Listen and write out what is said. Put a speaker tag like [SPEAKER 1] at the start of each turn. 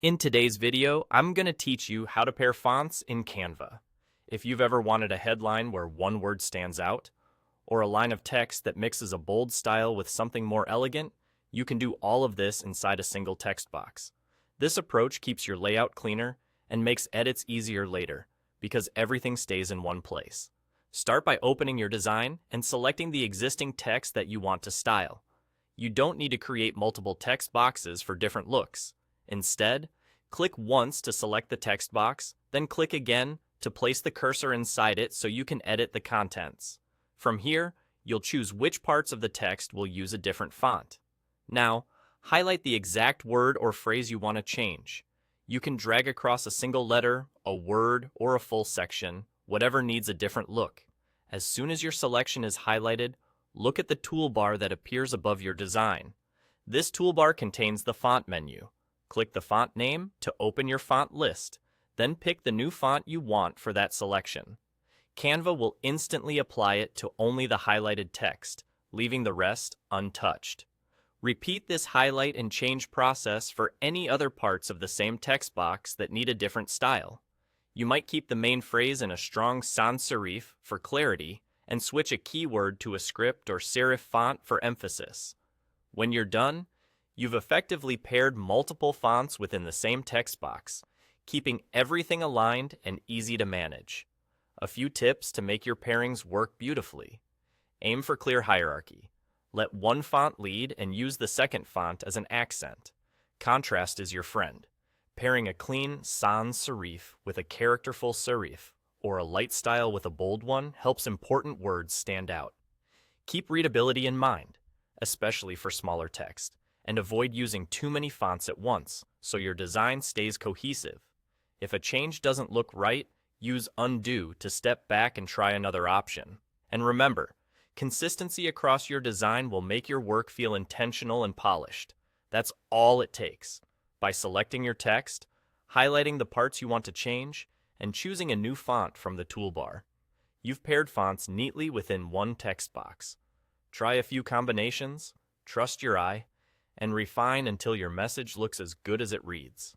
[SPEAKER 1] In today's video, I'm going to teach you how to pair fonts in Canva. If you've ever wanted a headline where one word stands out, or a line of text that mixes a bold style with something more elegant, you can do all of this inside a single text box. This approach keeps your layout cleaner and makes edits easier later, because everything stays in one place. Start by opening your design and selecting the existing text that you want to style. You don't need to create multiple text boxes for different looks. Instead, click once to select the text box, then click again to place the cursor inside it so you can edit the contents. From here, you'll choose which parts of the text will use a different font. Now, highlight the exact word or phrase you want to change. You can drag across a single letter, a word, or a full section, whatever needs a different look. As soon as your selection is highlighted, look at the toolbar that appears above your design. This toolbar contains the font menu. Click the font name to open your font list, then pick the new font you want for that selection. Canva will instantly apply it to only the highlighted text, leaving the rest untouched. Repeat this highlight and change process for any other parts of the same text box that need a different style. You might keep the main phrase in a strong sans serif for clarity and switch a keyword to a script or serif font for emphasis. When you're done, you've effectively paired multiple fonts within the same text box, keeping everything aligned and easy to manage. A few tips to make your pairings work beautifully. Aim for clear hierarchy. Let one font lead and use the second font as an accent. Contrast is your friend. Pairing a clean sans serif with a characterful serif or a light style with a bold one helps important words stand out. Keep readability in mind, especially for smaller text, and avoid using too many fonts at once so your design stays cohesive. If a change doesn't look right, use undo to step back and try another option. And remember, consistency across your design will make your work feel intentional and polished. That's all it takes. By selecting your text, highlighting the parts you want to change, and choosing a new font from the toolbar, you've paired fonts neatly within one text box. Try a few combinations, trust your eye, and refine until your message looks as good as it reads.